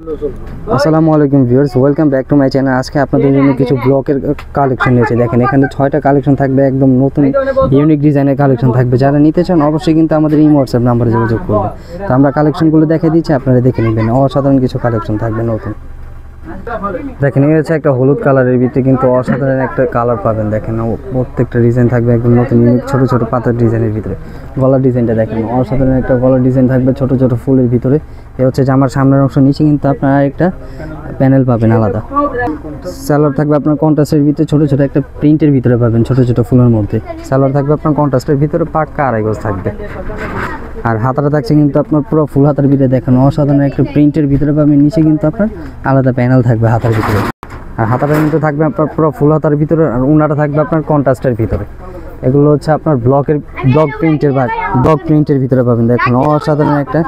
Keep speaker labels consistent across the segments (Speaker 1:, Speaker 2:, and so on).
Speaker 1: আসসালামু আলাইকুম viewers, welcome back to my channel. আজকে আপনাদের জন্য কিছু ব্লকের কালেকশন নিয়েছি। দেখেন এখানে 6টা কালেকশন থাকবে, একদম নতুন ইউনিক ডিজাইনের কালেকশন থাকবে। যারা নিতে চান অবশ্যই কিন্তু আমাদের এই হোয়াটসঅ্যাপ নাম্বারে যোগাযোগ করবে। তো আমরা কালেকশনগুলো দেখে দিচ্ছি, আপনারা দেখে নেবেন। অসাধারণ কিছু কালেকশন থাকবে নতুন। দেখেন এই হচ্ছে একটা হলুদ কালারের ভিতরে কিন্তু অসাধারণ একটা কালার পাবেন। দেখেন প্রত্যেকটা ডিজাইন থাকবে একদম নতুন ইউনিক, ছোট ছোট পাতার ডিজাইনের ভিতরে। গলার ডিজাইনটা দেখেন অসাধারণ একটা গলার ডিজাইন থাকবে ছোট ছোট ফুলের ভিতরে। এ হচ্ছে জামার সামনের অংশ, নিচে কিন্তু আপনারা একটা প্যানেল পাবেন আলাদা। সালোয়ার থাকবে আপনার কন্ট্রাস্টের ভিতরে, ছোট ছোট একটা প্রিন্টের ভিতরে পাবেন ছোট ছোট ফুলের মধ্যে। সালোয়ার থাকবে আপনার কন্ট্রাস্টের ভিতরে, পাক্কা আড়াই গজ থাকবে। আর হাতাটা থাকছে কিন্তু আপনার পুরো ফুল হাতার ভিতরে। দেখেন অসাধারণ একটা প্রিন্টের ভিতরে পাবেন, নিচে কিন্তু আপনার আলাদা প্যানেল থাকবে হাতার ভিতরে। আর হাতাটা কিন্তু থাকবে আপনার পুরো ফুল হাতার ভিতরে, আর উনাটা থাকবে আপনার কন্ট্রাস্টের ভিতরে। এগুলো হচ্ছে আপনার ব্লক প্রিন্টের ভিতরে পাবেন। দেখেন অসাধারণ একটা,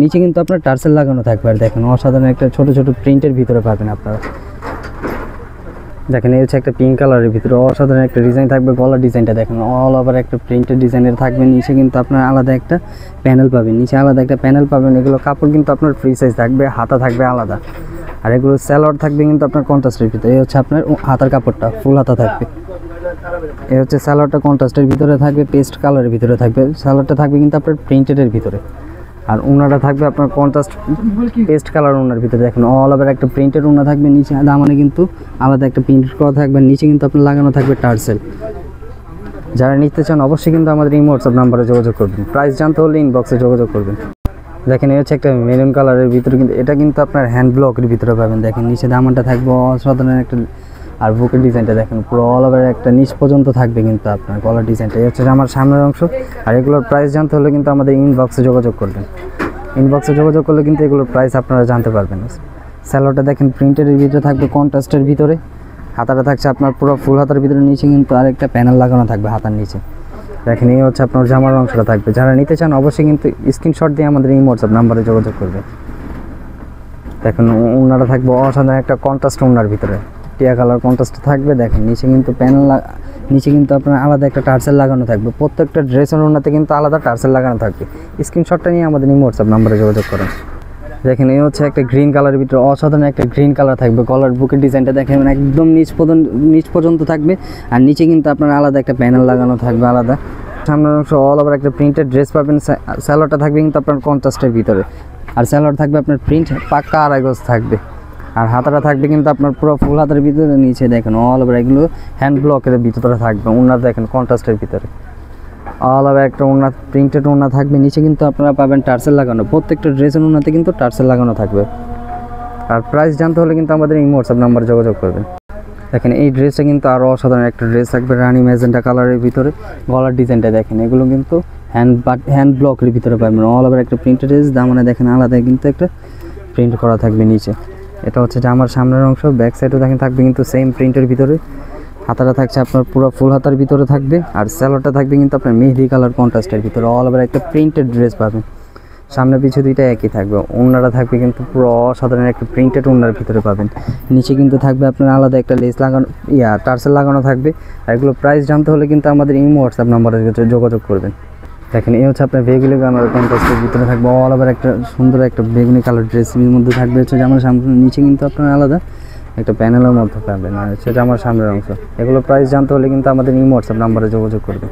Speaker 1: নিচে কিন্তু আপনার টার্সেল লাগানো থাকবে। আর দেখেন অসাধারণ একটা ছোট ছোট প্রিন্টের ভিতরে পাবেন আপনারা। দেখেন এই হচ্ছে একটা পিঙ্ক কালারের ভিতরে অসাধারণ একটা ডিজাইন থাকবে। গলার ডিজাইনটা দেখেন অল ওভার একটা প্রিন্টেড ডিজাইনের থাকবে। নিচে কিন্তু আপনার আলাদা একটা প্যানেল পাবেন, নিচে আলাদা একটা প্যানেল পাবেন। এগুলো কাপড় কিন্তু আপনার ফ্রি সাইজ থাকবে, হাতা থাকবে আলাদা। আর এগুলো সালোয়ার থাকবে কিন্তু আপনার কন্ট্রাস্টের ভিতরে। এই হচ্ছে আপনার হাতার কাপড়টা ফুল হাতা থাকবে। এই হচ্ছে সালোয়ারটা কন্ট্রাস্টের ভিতরে থাকবে, পেস্ট কালারের ভিতরে থাকবে। সালোয়ারটা থাকবে কিন্তু আপনার প্রিন্টেডের ভিতরে। আর উনাটা থাকবে আপনার কন্ট্রাস্ট পেস্ট কালার উনার ভিতরে। দেখেন অল ওভার একটা প্রিন্টেড উনা থাকবে, নিচে দামানে কিন্তু আলাদা একটা প্রিন্ট করা থাকবে, নিচে কিন্তু আপনার লাগানো থাকবে টার্সেল। যারা নিতে চান অবশ্যই কিন্তু আমাদের এই হোয়াটসঅ্যাপ নাম্বারে যোগাযোগ করবেন। প্রাইস জানতে হলে ইনবক্সে যোগাযোগ করবেন। দেখেন এই হচ্ছে একটা মেরুন কালারের ভিতরে, কিন্তু এটা কিন্তু আপনার হ্যান্ড ব্লকের ভিতরে পাবেন। দেখেন নিচে দামানটা থাকবে অসাধারণ একটা, আর বুকের ডিজাইনটা দেখেন পুরো অল ওভার একটা নিচ পর্যন্ত থাকবে কিন্তু আপনার গলার ডিজাইনটা। এই হচ্ছে আমার সামনের অংশ। আর এগুলোর প্রাইস জানতে হলে কিন্তু আমাদের ইনবক্সে যোগাযোগ করবেন। ইনবক্সে যোগাযোগ করলে কিন্তু এগুলোর প্রাইস আপনারা জানতে পারবেন। স্যালোটা দেখেন প্রিন্টের ভিতরে থাকবে, কন্ট্রাস্টের ভিতরে। হাতাটা থাকছে আপনার পুরো ফুল হাতার ভিতরে, নিচে কিন্তু আরেকটা প্যানেল লাগানো থাকবে হাতার নিচে। দেখেন এই হচ্ছে আপনার জামার অংশটা থাকবে। যারা নিতে চান অবশ্যই কিন্তু স্ক্রিনশট দিয়ে আমাদের এই হোয়াটসঅ্যাপ নাম্বারে যোগাযোগ করবে। দেখেন ওনারা থাকবে অসাধারণ একটা কন্ট্রাস্ট ওনার ভিতরে, টিয়া কালার কন্ট্রাস্ট থাকবে। দেখেন নিচে কিন্তু প্যানেল, নিচে কিন্তু আপনার আলাদা একটা টার্সেল লাগানো থাকবে। প্রত্যেকটা ড্রেসের ওনাতে কিন্তু আলাদা টার্সেল লাগানো থাকবে। স্ক্রিনশটটা নিয়ে আমাদের এই হোয়াটসঅ্যাপ নাম্বারে যোগাযোগ করেন। দেখেন এই হচ্ছে একটা গ্রিন কালারের ভিতরে অসাধারণ একটা গ্রিন কালার থাকবে। গলার বুকের ডিজাইনটা দেখেন একদম নিচ পর্যন্ত থাকবে। আর নিচে কিন্তু আপনার আলাদা একটা প্যানেল লাগানো থাকবে আলাদা। সামনের অংশ অল ওভার একটা প্রিন্টেড ড্রেস পাবেন। স্যালোয়ারটা থাকবে কিন্তু আপনার কন্ট্রাস্টের ভিতরে। আর স্যালোয়ার থাকবে আপনার প্রিন্ট, পাক্কা আড়াই গজ থাকবে। আর হাতাটা থাকবে কিন্তু আপনার পুরো ফুল হাতের ভিতরে, নিচে দেখেন অল ওভার এগুলো হ্যান্ড ব্লকের ভিতরে থাকবে। ওনার দেখেন কন্ট্রাস্টের ভিতরে অল ওভার একটা ওনার প্রিন্টেড ওনা থাকবে। নিচে কিন্তু আপনারা পাবেন টার্সেল লাগানো, প্রত্যেকটা ড্রেসের ওনাতে কিন্তু টার্সেল লাগানো থাকবে। আর প্রাইস জানতে হলে কিন্তু আমাদের এই হোয়াটসঅ্যাপ নাম্বারে যোগাযোগ করবেন। দেখেন এই ড্রেসটা কিন্তু আরও অসাধারণ একটা ড্রেস থাকবে, রানি ম্যাজেন্টা কালারের ভিতরে। গলার ডিজাইনটা দেখেন এগুলো কিন্তু হ্যান্ড ব্লকের ভিতরে পাবেন। অল ওভার একটা প্রিন্টেড ড্রেস, দামানে দেখেন আলাদা কিন্তু একটা প্রিন্ট করা থাকবে নিচে। এটা হচ্ছে যে আমার সামনের অংশ। ব্যাক সাইডও দেখেন থাকবে কিন্তু সেম প্রিন্টের ভিতরে। হাতাটা থাকছে আপনার পুরো ফুল হাতার ভিতরে থাকবে। আর স্যালোয়ারটা থাকবে কিন্তু আপনার মেহেদি কালার কন্ট্রাস্টের ভিতরে। অল ওভার একটা প্রিন্টেড ড্রেস পাবেন, সামনে পিছু দুইটা একই থাকবে। ওড়নাটা থাকবে কিন্তু পুরো অসাধারণ একটা প্রিন্টেড ওড়নার ভিতরে পাবেন। নিচে কিন্তু থাকবে আপনার আলাদা একটা লেস লাগানো, টার্সেল লাগানো থাকবে। আর এগুলো প্রাইস জানতে হলে কিন্তু আমাদের এই হোয়াটসঅ্যাপ নাম্বারে যোগাযোগ করবেন। দেখেন এই হচ্ছে আপনার বেগুনি কালার কন্ট্রাস্টের ভিতরে থাকবে অল ওভার একটা সুন্দর একটা বেগুনি কালার ড্রেসের মধ্যে থাকবে। হচ্ছে আমার সামনে, নিচে কিন্তু আপনার আলাদা একটা প্যানেলের মধ্যে পাবেন। আর সেটা আমার সামনের অংশ। এগুলো প্রাইস জানতে হলে কিন্তু আমাদের এই হোয়াটসঅ্যাপ নাম্বারে যোগাযোগ করবে।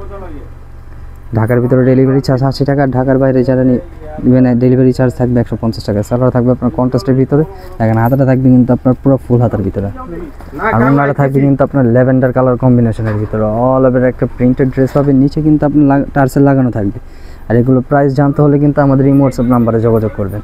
Speaker 1: ঢাকার ভিতরে ডেলিভারি চার্জ 80 টাকা, ঢাকার বাইরে যারা নেবেন ডেলিভারি চার্জ থাকবে 150 টাকা। সালোয়ার থাকবে আপনার কন্ট্রাস্টের ভিতরে। দেখেন হাতাটা থাকবে কিন্তু আপনার পুরো ফুল হাতার ভিতরে। আর ওনাটা থাকবে কিন্তু আপনার ল্যাভেন্ডার কালার কম্বিনেশনের ভিতরে। অল ওভার একটা প্রিন্টেড ড্রেস পাবেন, নিচে কিন্তু আপনার টার্সেল লাগানো থাকবে। আর এগুলো প্রাইস জানতে হলে কিন্তু আমাদের এই হোয়াটসঅ্যাপ নাম্বারে যোগাযোগ করবেন।